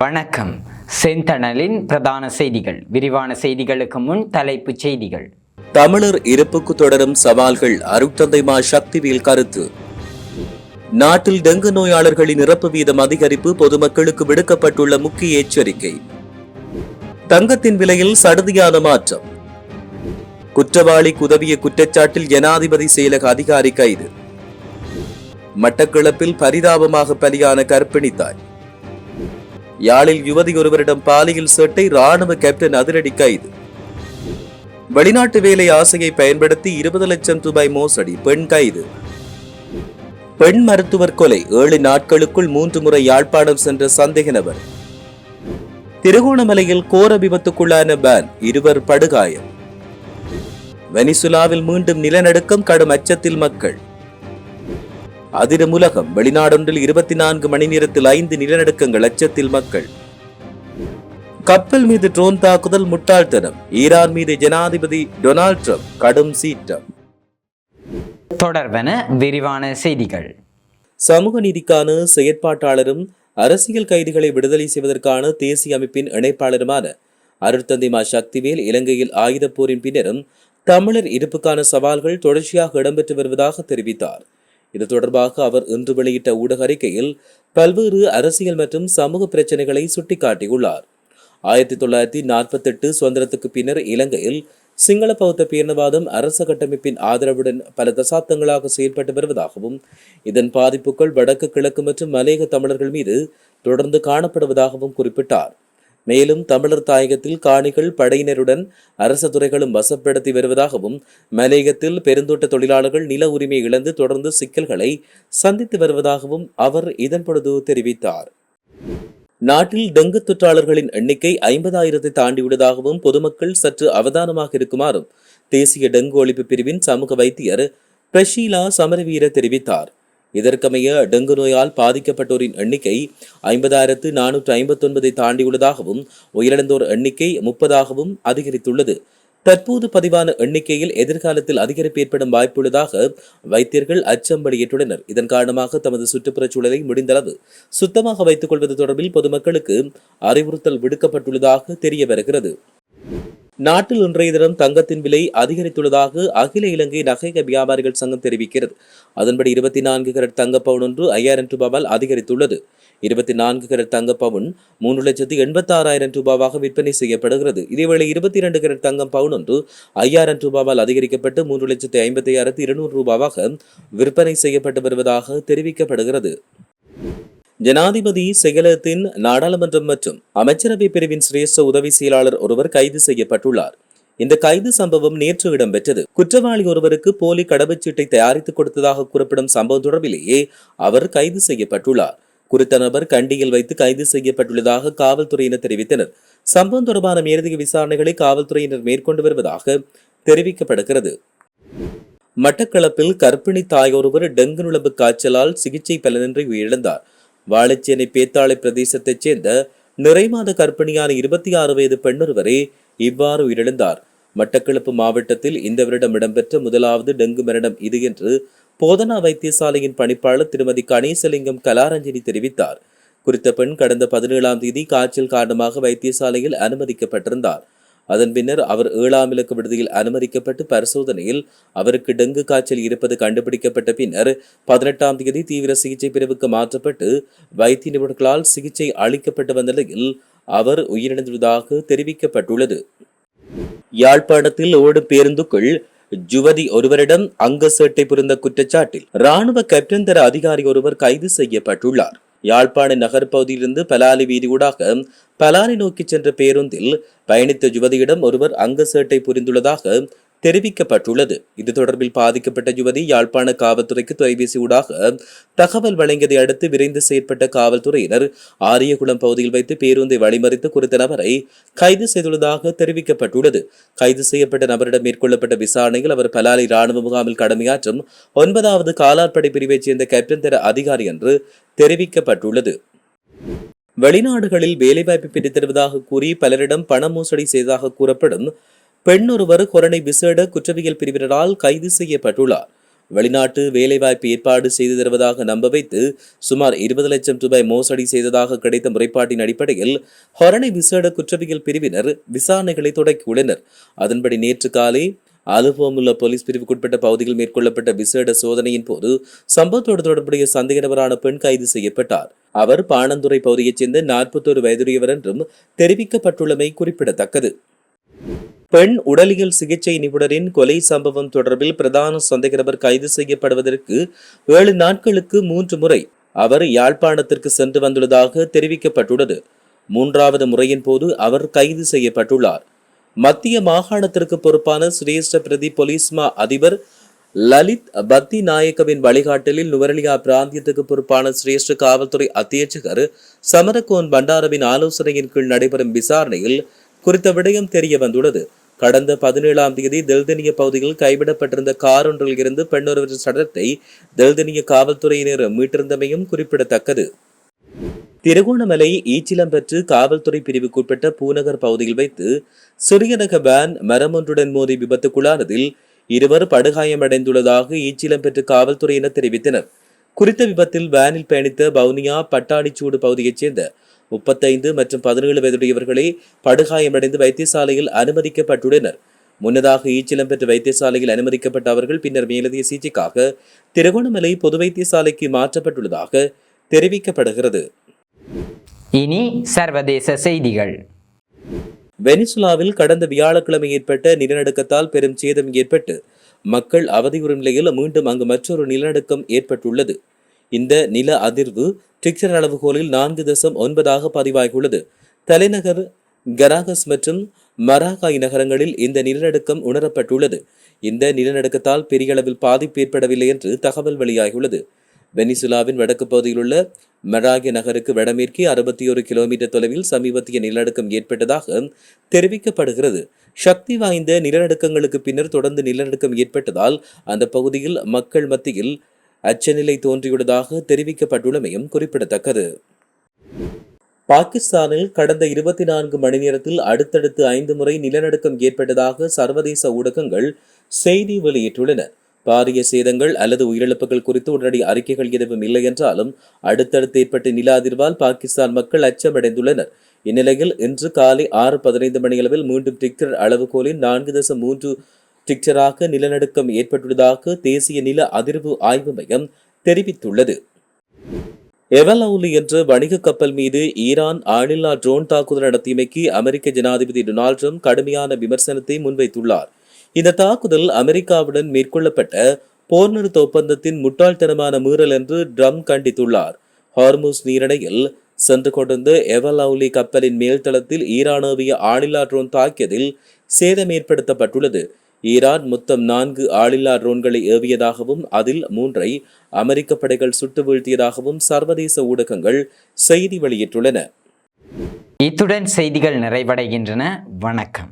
வணக்கம். செந்தணலின் பிரதான செய்திகள். விரிவான செய்திகளுக்கு முன் தலைப்புச் செய்திகள். தமிழர் இருப்புக்கு தொடரும் சவால்கள். அருட்தந்தை மா சக்திவேல் கருத்து. நாட்டில் டெங்கு நோயாளர்களின் இறப்பு வீதம் அதிகரிப்பு பொதுமக்களுக்கு விடுக்கப்பட்டுள்ள முக்கிய எச்சரிக்கை. தங்கத்தின் விலையில் சடுதியான மாற்றம். குற்றவாளிக்கு உதவிய குற்றச்சாட்டில் ஜனாதிபதி செயலக அதிகாரி கைது. மட்டக்களப்பில் பரிதாபமாக பலியான கர்ப்பிணி தாய். யாழில் யுவதி ஒருவரிடம் பாலியல் சேட்டை. ராணுவ கேப்டன் அதிரடி கைது. வெளிநாட்டு வேலை ஆசையை பயன்படுத்தி 20 லட்சம் ரூபாய் மோசடி. பெண் கைது. பெண் மருத்துவர் கொலை. 7 நாட்களுக்குள் 3 முறை யாழ்ப்பாணம் சென்ற சந்தேக நபர். திருகோணமலையில் கோர விபத்துக்குள்ளான வேன். 2 படுகாயம். வெனிசுலாவில் மீண்டும் நிலநடுக்கம். கடும் அச்சத்தில் மக்கள். அதிரும் உலகம். வெளிநாடொன்றில் 24 மணி நேரத்தில் 5 நிலநடுக்கங்கள். அச்சத்தில் மக்கள். கப்பல் மீது ட்ரோன் தாக்குதல் முட்டாள்தனம். ஈரான் மீது ஜனாதிபதி டொனால்ட் ட்ரம்ப் கடும் சீற்றம். தொடர்வன விரிவான செய்திகள். சமூக நீதிக்கான செயற்பாட்டாளரும் அரசியல் கைதிகளை விடுதலை செய்வதற்கான தேசிய அமைப்பின் இணைப்பாளருமான அருட்தந்தை மா சக்திவேல் இலங்கையில் ஆயுதப் போரின் பின்னரும் தமிழர் இருப்புக்கான சவால்கள் தொடர்ச்சியாக இடம்பெற்று வருவதாக தெரிவித்தார். இது தொடர்பாக அவர் இன்று வெளியிட்ட ஊடக அறிக்கையில் பல்வேறு அரசியல் மற்றும் சமூக பிரச்சினைகளை சுட்டிக்காட்டியுள்ளார். 1948 சுதந்திரத்துக்கு பின்னர் இலங்கையில் சிங்கள பௌத்த பேரினவாதம் அரச கட்டமைப்பின் ஆதரவுடன் பல தசாப்தங்களாக செயல்பட்டு வருவதாகவும் இதன் பாதிப்புகள் வடக்கு கிழக்கு மற்றும் மலையக தமிழர்கள் மீது தொடர்ந்து காணப்படுவதாகவும் குறிப்பிட்டார். மேலும் தமிழர் தாயகத்தில் காணிகள் படையினருடன் அரச துறைகளும் வசப்படுத்தி வருவதாகவும் மலையகத்தில் பெருந்தோட்ட தொழிலாளர்கள் நில உரிமை இழந்து தொடர்ந்து சிக்கல்களை சந்தித்து வருவதாகவும் அவர் இதன்பொழுது தெரிவித்தார். நாட்டில் டெங்கு தொற்றாளர்களின் எண்ணிக்கை 50,000 தாண்டியுள்ளதாகவும் பொதுமக்கள் சற்று அவதானமாக இருக்குமாறும் தேசிய டெங்கு ஒழிப்பு பிரிவின் சமூக வைத்தியர் பிரஷீலா சமரவீர தெரிவித்தார். இதற்கமைய டெங்கு நோயால் பாதிக்கப்பட்டோரின் எண்ணிக்கை 50,459 தாண்டியுள்ளதாகவும் உயிரிழந்தோர் எண்ணிக்கை 30ஆகவும் அதிகரித்துள்ளது. தற்போது பதிவான எண்ணிக்கையில் எதிர்காலத்தில் அதிகரிப்பு ஏற்படும் வாய்ப்புள்ளதாக வைத்தியர்கள் அச்சம் வெளியிட்டுள்ளனர். இதன் காரணமாக தமது சுற்றுப்புறச் சூழலை முடிந்தளவு சுத்தமாக வைத்துக் கொள்வது தொடர்பில் பொதுமக்களுக்கு அறிவுறுத்தல் விடுக்கப்பட்டுள்ளதாக தெரிய வருகிறது. நாட்டில் இன்றைய தினம் தங்கத்தின் விலை அதிகரித்துள்ளதாக அகில இலங்கை நகை வியாபாரிகள் சங்கம் தெரிவிக்கிறது. அதன்படி 24 கரட் தங்க பவுன் ஒன்று 5,000 ரூபாவால் அதிகரித்துள்ளது. 24 கரட் தங்க பவுன் 3,86,000 ரூபாவாக விற்பனை செய்யப்படுகிறது. இதேவேளை 22 கரட் தங்கம் பவுன் ஒன்று 5,000 ரூபாவால் அதிகரிக்கப்பட்டு 3,56,200 ரூபாவாக விற்பனை செய்யப்பட்டு வருவதாக தெரிவிக்கப்படுகிறது. ஜனாதிபதி செயலகத்தின் நாடாளுமன்றம் மற்றும் அமைச்சரவை பிரிவின் சிரேஷ்ட உதவி செயலாளர் ஒருவர் கைது செய்யப்பட்டுள்ளார். இந்த கைது சம்பவம் நேற்று இடம்பெற்றது. குற்றவாளி ஒருவருக்கு போலி கடவுச்சீட்டை தயாரித்துக் கொடுத்ததாக கூறப்படும் சம்பவம் தொடர்பிலேயே அவர் கைது செய்யப்பட்டுள்ளார். குறித்த நபர் கண்டியில் வைத்து கைது செய்யப்பட்டுள்ளதாக காவல்துறையினர் தெரிவித்தனர். சம்பவம் தொடர்பான மேலதிக விசாரணைகளை காவல்துறையினர் மேற்கொண்டு வருவதாக தெரிவிக்கப்படுகிறது. மட்டக்களப்பில் கர்ப்பிணி தாய் ஒருவர் டெங்கு நுளம்பு காய்ச்சலால் சிகிச்சை பலனின்றி உயிரிழந்தார். வாழைச்சேனை பேத்தாளை பிரதேசத்தைச் சேர்ந்த நிறைமாத கர்ப்பிணியான 26 வயது பெண்ணொருவரே இவ்வாறு உயிரிழந்தார். மட்டக்களப்பு மாவட்டத்தில் இந்த வருடம் இடம்பெற்ற முதலாவது டெங்கு மரணம் இது என்று போதனா வைத்தியசாலையின் பணிப்பாளர் திருமதி கணேசலிங்கம் கலாரஞ்சனி தெரிவித்தார். குறித்த பெண் கடந்த 17ஆம் தேதி காய்ச்சல் காரணமாக வைத்தியசாலையில் அனுமதிக்கப்பட்டிருந்தார். அதன் பின்னர் அவர் 7ஆம் இலக்க விடுதியில் அனுமதிக்கப்பட்டு பரிசோதனையில் அவருக்கு டெங்கு காய்ச்சல் இருப்பது கண்டுபிடிக்கப்பட்ட பின்னர் 18ஆம் தேதி தீவிர சிகிச்சை பிரிவுக்கு மாற்றப்பட்டு வைத்திய நிபுணர்களால் சிகிச்சை அளிக்கப்பட்டு வந்த நிலையில் அவர் உயிரிழந்துள்ளதாக தெரிவிக்கப்பட்டுள்ளது. யாழ்ப்பாணத்தில் ஓடும் பேருந்துக்குள் யுவதி ஒருவரிடம் அங்க சேட்டை புரிந்த குற்றச்சாட்டில் ராணுவ கேப்டன் தர அதிகாரி ஒருவர் கைது செய்யப்பட்டுள்ளார். யாழ்ப்பாண நகர் பகுதியிலிருந்து பலாலி வீதியூடாக பலாலி நோக்கி சென்ற பேருந்தில் பயணித்த யுவதியிடம் ஒருவர் அங்க சேட்டை புரிந்துள்ளதாக தெரிவிக்கப்பட்டுள்ளது. இது தொடர்பில் பாதிக்கப்பட்ட யுவதி யாழ்ப்பாண காவல்துறைக்கு தொலைபேசி ஊடாக தகவல் வழங்கியதை அடுத்து விரைந்து செயற்பட்ட காவல்துறையினர் ஆரியகுளம் பகுதியில் வைத்து பேருந்தை வழிமறித்து குறித்த நபரை கைது செய்துள்ளதாக தெரிவிக்கப்பட்டுள்ளது. கைது செய்யப்பட்ட நபரிடம் மேற்கொள்ளப்பட்ட விசாரணையில் அவர் பலாலி ராணுவ முகாமில் கடமையாற்றும் 9வது காலாட்படை பிரிவைச் சேர்ந்த கேப்டன் தர அதிகாரி என்று தெரிவிக்கப்பட்டுள்ளது. வெளிநாடுகளில் வேலைவாய்ப்பு பெற்றுத் தருவதாக கூறி பலரிடம் பண மோசடி செய்ததாக கூறப்படும் பெண் ஒருவர் கொரணை விசேட குற்றவியல் பிரிவினரால் கைது செய்யப்பட்டுள்ளார். வெளிநாட்டு வேலைவாய்ப்பு ஏற்பாடு செய்து தருவதாக நம்ப வைத்து சுமார் 20 லட்சம் ரூபாய் மோசடி செய்ததாக கிடைத்த முறைப்பாட்டின் அடிப்படையில் ஹொரணை விசேட குற்றவியல் பிரிவினர் விசாரணைகளை தொடக்கியுள்ளனர். அதன்படி நேற்று காலை அலுவலமுள்ள போலீஸ் பிரிவுக்குட்பட்ட பகுதியில் மேற்கொள்ளப்பட்ட விசேட சோதனையின் போது சம்பவத்தோடு தொடர்புடைய சந்தேக நபரான பெண் கைது செய்யப்பட்டார். அவர் பாணந்துறை பகுதியைச் சேர்ந்த 41 வயதுடையவர் என்றும் தெரிவிக்கப்பட்டுள்ளமை குறிப்பிடத்தக்கது. பெண் உடலியல் சிகிச்சை நிபுணரின் கொலை சம்பவம் தொடர்பில் பிரதான சந்தேக நபர் கைது செய்யப்படுவதற்கு 7 நாட்களுக்கு 3 முறை அவர் யாழ்ப்பாணத்திற்கு சென்று வந்துள்ளதாக தெரிவிக்கப்பட்டுள்ளது. 3வது முறையின் போது அவர் கைது செய்யப்பட்டுள்ளார். மத்திய மாகாணத்திற்கு பொறுப்பான சிரேஷ்ட பிரதி பொலிஸ்மா அதிபர் லலித் பத்தி நாயக்கவின் வழிகாட்டலில் நுவரெலியா பிராந்தியத்துக்கு பொறுப்பான சிரேஷ்ட காவல்துறை அத்தியட்சகர் சமரகோன் பண்டாரவின் ஆலோசனையின் கீழ் நடைபெறும் விசாரணையில் குறித்த விடயம் தெரிய வந்துள்ளது. கடந்த 17ஆம் தேதி தெல்தனிய பகுதியில் கைவிடப்பட்டிருந்த கார் ஒன்றில் இருந்து பெண்ணொருவரின் சடலத்தை தெல்தனிய காவல்துறையினர் மீட்டிருந்தமையும் குறிப்பிடத்தக்கது. திருகோணமலை ஈச்சிலம்பற்று காவல்துறை பிரிவுக்குட்பட்ட பூநகர் பகுதியில் வைத்து சிறிய ரக வேன் மரமொன்றுடன் மோதி விபத்துக்குள்ளானதில் 2 படுகாயமடைந்துள்ளதாக ஈச்சிலம்பற்று காவல்துறையினர் தெரிவித்தனர். குறித்த விபத்தில் வேனில் பயணித்த வவுனியா பட்டாடிச்சூடு பகுதியைச் சேர்ந்த 35 மற்றும் 17 வயதுடையவர்களே படுகாயமடைந்து வைத்தியசாலையில் அனுமதிக்கப்பட்டுள்ளனர். முன்னதாக ஈச்சிலம்பற்று வைத்தியசாலையில் அனுமதிக்கப்பட்ட அவர்கள் பின்னர் மேலதிக சிகிச்சைக்காக திருகோணமலை பொது வைத்தியசாலைக்கு மாற்றப்பட்டுள்ளதாக தெரிவிக்கப்படுகிறது. இனி சர்வதேச செய்திகள். வெனிசுலாவில் கடந்த வியாழக்கிழமை ஏற்பட்ட நிலநடுக்கத்தால் பெரும் சேதம் ஏற்பட்டு மக்கள் அவதியுறும் நிலையில் மீண்டும் அங்கு மற்றொரு நிலநடுக்கம் ஏற்பட்டுள்ளது. இந்த நில அதிர்வு டிக்டர் அளவுகோலில் 4.9 பதிவாகியுள்ளது. தலைநகர் கராகஸ் மற்றும் மராகாய் நகரங்களில் இந்த நிலநடுக்கம் உணரப்பட்டுள்ளது. இந்த நிலநடுக்கத்தால் பெரிய அளவில் பாதிப்பு ஏற்படவில்லை என்று தகவல் வெளியாகியுள்ளது. வெனிசுலாவின் வடக்கு பகுதியில் உள்ள மராகிய நகருக்கு வடமேற்கே 61 கிலோமீட்டர் தொலைவில் சமீபத்திய நிலநடுக்கம் ஏற்பட்டதாக தெரிவிக்கப்படுகிறது. சக்தி வாய்ந்த நிலநடுக்கங்களுக்கு பின்னர் தொடர்ந்து நிலநடுக்கம் ஏற்பட்டதால் அந்த பகுதியில் மக்கள் மத்தியில் அச்சநிலை தோன்றியுள்ளதாக தெரிவிக்கப்பட்டுள்ளமையும் குறிப்பிடத்தக்கது. பாகிஸ்தானில் கடந்த 24 மணி நேரத்தில் அடுத்தடுத்து 5 முறை நிலநடுக்கம் ஏற்பட்டதாக சர்வதேச ஊடகங்கள் செய்தி வெளியிட்டுள்ளன. பாரிய சேதங்கள் அல்லது உயிரிழப்புகள் குறித்து உடனடி அறிக்கைகள் எதுவும் இல்லை என்றாலும் அடுத்தடுத்து ஏற்பட்ட நில அதிர்வால் பாகிஸ்தான் மக்கள் அச்சமடைந்துள்ளனர். இந்நிலையில் இன்று காலை 6:15 மணியளவில் மீண்டும் டிக்டர் அளவுகோலின் 4.3 டிக்டராக நிலநடுக்கம் ஏற்பட்டுள்ளதாக தேசிய நில அதிர்வு ஆய்வு மையம் தெரிவித்துள்ளது. எவலவுலி என்ற வணிக கப்பல் மீது ஈரான் ஆளில்லா ட்ரோன் தாக்குதல் நடத்தியமைக்கு அமெரிக்க ஜனாதிபதி டொனால்ட் ட்ரம்ப் கடுமையான விமர்சனத்தை முன்வைத்துள்ளார். இந்த தாக்குதல் அமெரிக்காவுடன் மேற்கொள்ளப்பட்ட போர் நிறுத்த ஒப்பந்தத்தின் முட்டாள்தனமான மீறல் என்று ட்ரம்ப் கண்டித்துள்ளார். ஹார்முஸ் நீரிணையில் சென்று கொண்டிருந்த எவலவுலி கப்பலின் மேல்தளத்தில் ஈரானோவிய ஆளில்லா ட்ரோன் தாக்கியதில் சேதம் ஏற்படுத்தப்பட்டுள்ளது. ஈரான் மொத்தம் 4 ஆளில்லா ட்ரோன்களை ஏவியதாகவும் அதில் 3ஐ அமெரிக்க படைகள் சுட்டு வீழ்த்தியதாகவும் சர்வதேச ஊடகங்கள் செய்தி வெளியிட்டுள்ளன. இத்துடன் செய்திகள் நிறைவடைகின்றன. வணக்கம்.